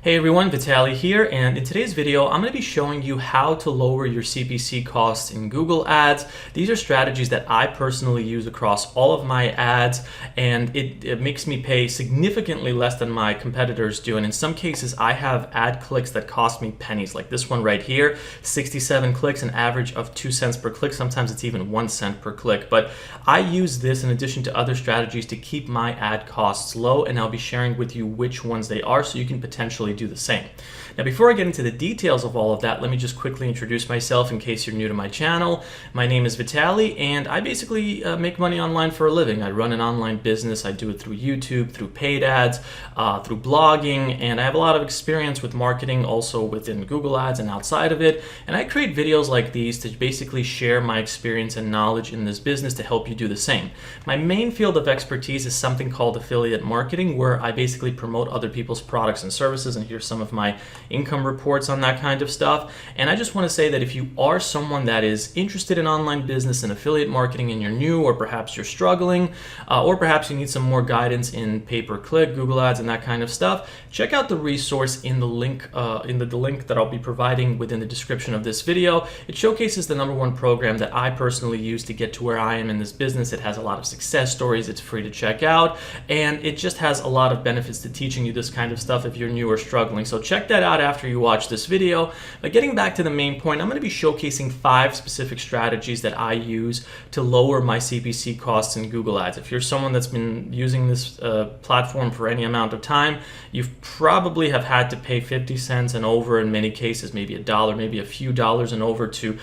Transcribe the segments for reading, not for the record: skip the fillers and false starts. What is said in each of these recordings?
Hey everyone, Vitaly here, and in today's video I'm going to be showing you how to lower your CPC costs in Google Ads. These are strategies that I personally use across all of my ads, and it makes me pay significantly less than my competitors do, and in some cases I have ad clicks that cost me pennies, like this one right here, 67 clicks, an average of 2 cents per click, sometimes it's even 1 cent per click. But I use this in addition to other strategies to keep my ad costs low, and I'll be sharing with you which ones they are so you can potentially do the same. Now, before I get into the details of all of that, let me just quickly introduce myself in case you're new to my channel. My name is Vitaly, and I basically make money online for a living. I run an online business. I do it through YouTube, through paid ads, through blogging, and I have a lot of experience with marketing also within Google Ads and outside of it. And I create videos like these to basically share my experience and knowledge in this business to help you do the same. My main field of expertise is something called affiliate marketing, where I basically promote other people's products and services, and here's some of my income reports on that kind of stuff. And I just want to say that if you are someone that is interested in online business and affiliate marketing and you're new, or perhaps you're struggling, or perhaps you need some more guidance in pay-per-click, Google Ads, and that kind of stuff, check out the resource in the link the link that I'll be providing within the description of this video. It showcases the #1 program that I personally use to get to where I am in this business. It has a lot of success stories. It's free to check out, and it just has a lot of benefits to teaching you this kind of stuff if you're new or struggling. So check that out after you watch this video. But getting back to the main point, I'm going to be showcasing 5 specific strategies that I use to lower my CPC costs in Google Ads. If you're someone that's been using this platform for any amount of time, you probably have had to pay 50 cents and over, in many cases maybe $1, maybe a few dollars and over to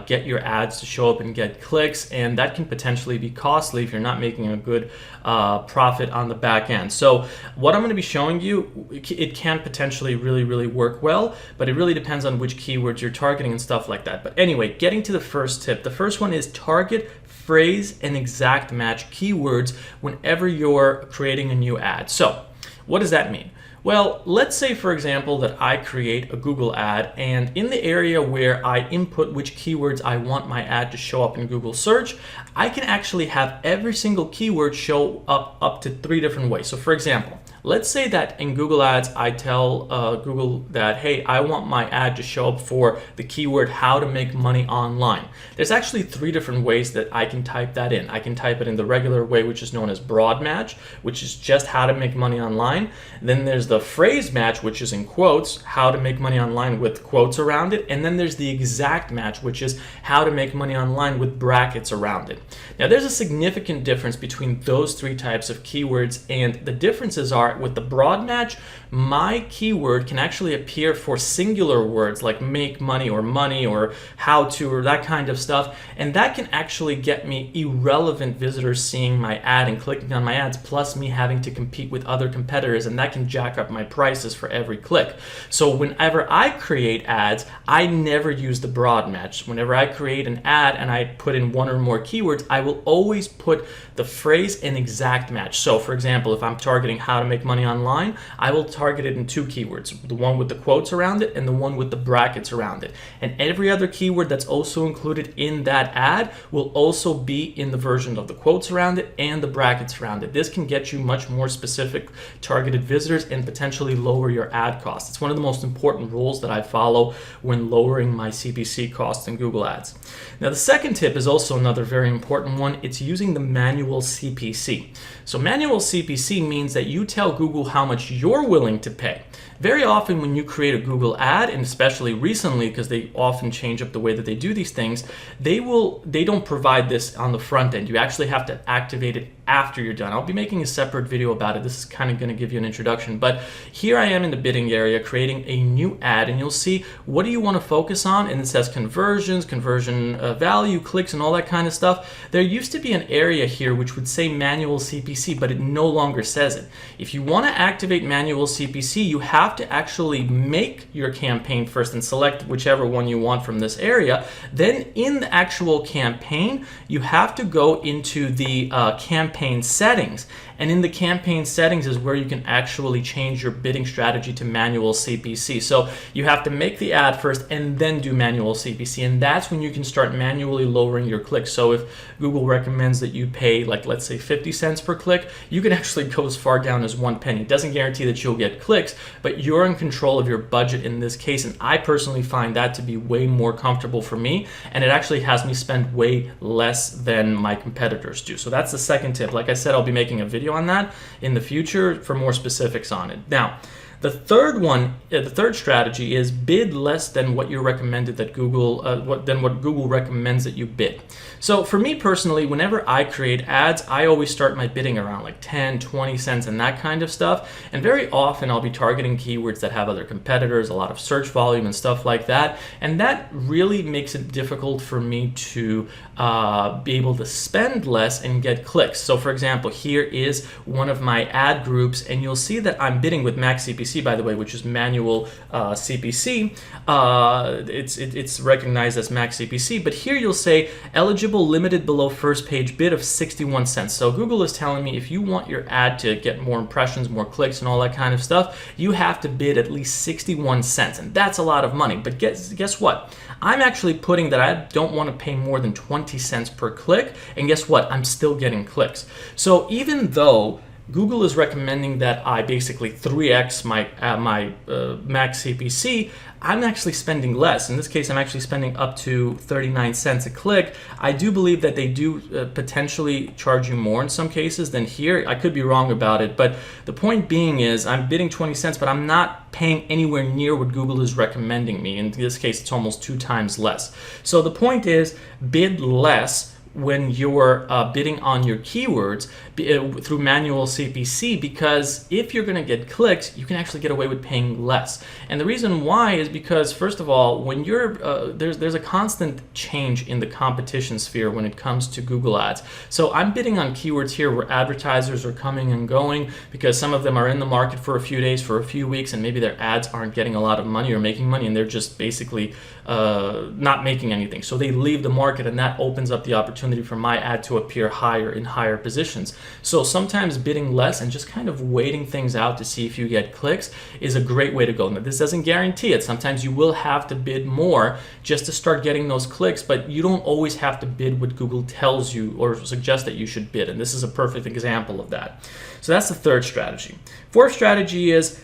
get your ads to show up and get clicks, and that can potentially be costly if you're not making a good profit on the back end. So what I'm going to be showing you, it can potentially really work well, but it really depends on which keywords you're targeting and stuff like that. But anyway, getting to the first tip, the first one is target phrase and exact match keywords whenever you're creating a new ad. So what does that mean? Well, let's say, for example, that I create a Google ad, and in the area where I input which keywords I want my ad to show up in Google search, I can actually have every single keyword show up to 3 different ways. So for example, let's say that in Google Ads, I tell Google that, hey, I want my ad to show up for the keyword how to make money online. There's actually 3 different ways that I can type that in. I can type it in the regular way, which is known as broad match, which is just how to make money online. Then there's the phrase match, which is in quotes, how to make money online with quotes around it. And then there's the exact match, which is how to make money online with brackets around it. Now, there's a significant difference between those 3 types of keywords, and the differences are, with the broad match, my keyword can actually appear for singular words like make money or how to, or that kind of stuff, and that can actually get me irrelevant visitors seeing my ad and clicking on my ads, plus me having to compete with other competitors, and that can jack up my prices for every click. So whenever I create ads, I never use the broad match. Whenever I create an ad and I put in 1 or more keywords, I will always put the phrase and exact match. So for example, if I'm targeting how to make money online, I will target it in 2 keywords, the one with the quotes around it and the one with the brackets around it. And every other keyword that's also included in that ad will also be in the version of the quotes around it and the brackets around it. This can get you much more specific targeted visitors and potentially lower your ad costs. It's one of the most important rules that I follow when lowering my CPC costs in Google Ads. Now, the second tip is also another very important one. It's using the manual CPC. So manual CPC means that you tell Google how much you're willing to pay. Very often when you create a Google ad, and especially recently because they often change up the way that they do these things, they don't provide this on the front end. You actually have to activate it after you're done. I'll be making a separate video about it. This is kind of going to give you an introduction, but here I am in the bidding area creating a new ad, and you'll see what do you want to focus on, and it says conversions, conversion value, clicks, and all that kind of stuff. There used to be an area here which would say manual CPC, but it no longer says it. If you want to activate manual CPC, you have to actually make your campaign first and select whichever one you want from this area. Then in the actual campaign, you have to go into the campaign settings, And in the campaign settings is where you can actually change your bidding strategy to manual CPC. So you have to make the ad first and then do manual CPC, and that's when you can start manually lowering your clicks. So if Google recommends that you pay, like, let's say 50 cents per click, you can actually go as far down as 1 penny. It doesn't guarantee that you'll get clicks, but you're in control of your budget in this case, and I personally find that to be way more comfortable for me, and it actually has me spend way less than my competitors do. So that's the second tip. Like I said, I'll be making a video on that in the future for more specifics on it. Now, the third strategy is bid less than what you're recommended that what Google recommends that you bid. So for me personally, whenever I create ads, I always start my bidding around like 10, 20 cents and that kind of stuff. And very often I'll be targeting keywords that have other competitors, a lot of search volume and stuff like that. And that really makes it difficult for me to be able to spend less and get clicks. So for example, here is one of my ad groups, and you'll see that I'm bidding with max CPC, by the way, which is manual CPC. It's recognized as max CPC, but here you'll say eligible limited below first page bid of 61 cents. So Google is telling me if you want your ad to get more impressions, more clicks, and all that kind of stuff, you have to bid at least 61 cents, and that's a lot of money. But guess what? I'm actually putting that I don't want to pay more than 20 cents per click, and guess what? I'm still getting clicks. So even though Google is recommending that I basically 3x my max CPC, I'm actually spending less. In this case, I'm actually spending up to 39 cents a click. I do believe that they do potentially charge you more in some cases than here. I could be wrong about it, but the point being is I'm bidding 20 cents, but I'm not paying anywhere near what Google is recommending me. In this case, it's almost 2 times less. So the point is bid less when you're bidding on your keywords through manual CPC, because if you're going to get clicks, you can actually get away with paying less. And the reason why is because, first of all, when you're there's a constant change in the competition sphere when it comes to Google Ads. So I'm bidding on keywords here where advertisers are coming and going because some of them are in the market for a few days, for a few weeks, and maybe their ads aren't getting a lot of money or making money, and they're just basically not making anything. So they leave the market, and that opens up the opportunity for my ad to appear higher in higher positions. So sometimes bidding less and just kind of waiting things out to see if you get clicks is a great way to go. Now, this doesn't guarantee it. Sometimes you will have to bid more just to start getting those clicks, but you don't always have to bid what Google tells you or suggests that you should bid. And this is a perfect example of that. So that's the third strategy. Fourth strategy is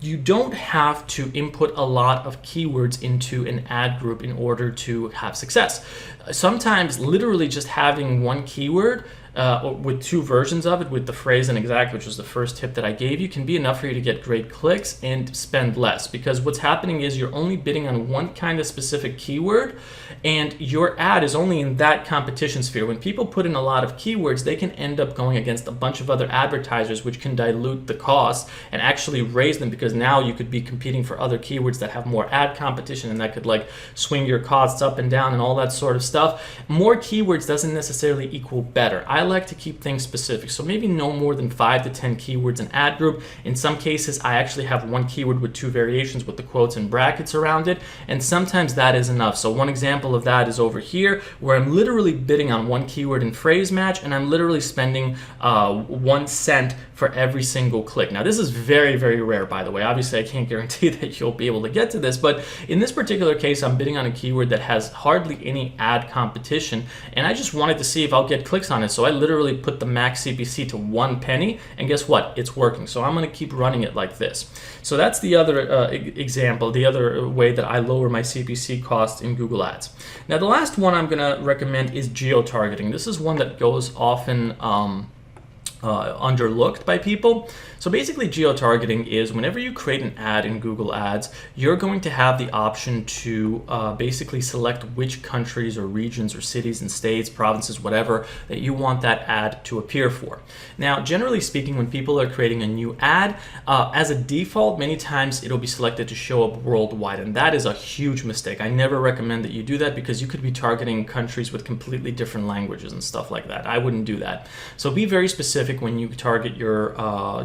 you don't have to input a lot of keywords into an ad group in order to have success. Sometimes literally just having one keyword with 2 versions of it, with the phrase and exact, which was the first tip that I gave you, can be enough for you to get great clicks and spend less. Because what's happening is you're only bidding on one kind of specific keyword, and your ad is only in that competition sphere. When people put in a lot of keywords, they can end up going against a bunch of other advertisers, which can dilute the cost and actually raise them, because now you could be competing for other keywords that have more ad competition, and that could like swing your costs up and down and all that sort of stuff. More keywords doesn't necessarily equal better. I like to keep things specific, so maybe no more than 5 to 10 keywords in ad group. In some cases, I actually have one keyword with 2 variations with the quotes and brackets around it, and sometimes that is enough. So one example of that is over here, where I'm literally bidding on one keyword in phrase match, and I'm literally spending 1 cent for every single click. Now, this is very, very rare, by the way. Obviously, I can't guarantee that you'll be able to get to this, but in this particular case, I'm bidding on a keyword that has hardly any ad competition, and I just wanted to see if I'll get clicks on it. So I literally put the max CPC to 1 penny, and guess what? It's working. So I'm going to keep running it like this. So that's the other example, the other way that I lower my CPC cost in Google Ads. Now, the last one I'm going to recommend is geo-targeting. This is one that goes often underlooked by people. So basically, geo-targeting is whenever you create an ad in Google Ads, you're going to have the option to basically select which countries or regions or cities and states, provinces, whatever, that you want that ad to appear for. Now, generally speaking, when people are creating a new ad, as a default, many times it'll be selected to show up worldwide, and that is a huge mistake. I never recommend that you do that, because you could be targeting countries with completely different languages and stuff like that. I wouldn't do that. So be very specific when you target your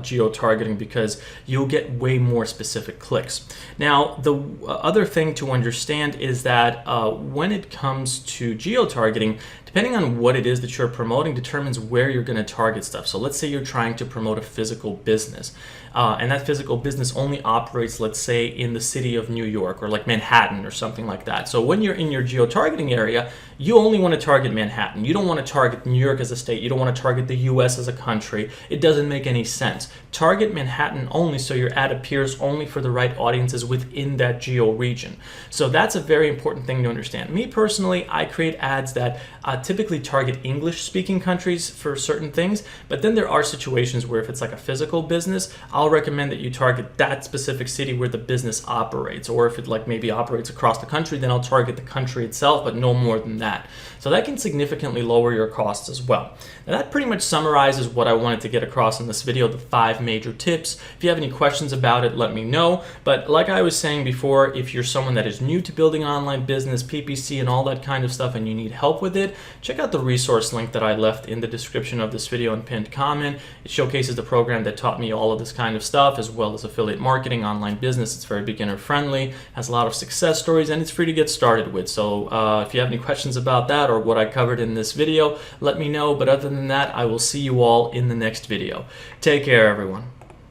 geo-targeting, because you'll get way more specific clicks. Now, the other thing to understand is that when it comes to geo-targeting, depending on what it is that you're promoting determines where you're going to target stuff. So let's say you're trying to promote a physical business, and that physical business only operates, let's say, in the city of New York or like Manhattan or something like that. So when you're in your geo-targeting area, you only want to target Manhattan. You don't want to target New York as a state. You don't want to target the US as a country. It doesn't make any sense. Target Manhattan only so your ad appears only for the right audiences within that geo region. So that's a very important thing to understand. Me personally, I create ads that typically target English-speaking countries for certain things, but then there are situations where if it's like a physical business, I'll recommend that you target that specific city where the business operates, or if it like maybe operates across the country, then I'll target the country itself, but no more than that. So that can significantly lower your costs as well. Now that pretty much summarizes what I wanted to get across in this video, the 5 major tips. If you have any questions about it, let me know. But like I was saying before, if you're someone that is new to building an online business, PPC and all that kind of stuff, and you need help with it, check out the resource link that I left in the description of this video and pinned comment. It showcases the program that taught me all of this kind of stuff, as well as affiliate marketing, online business. It's very beginner friendly, has a lot of success stories, and it's free to get started with. So if you have any questions about that or what I covered in this video, let me know. But other than that, I will see you all in the next video. Take care, everyone.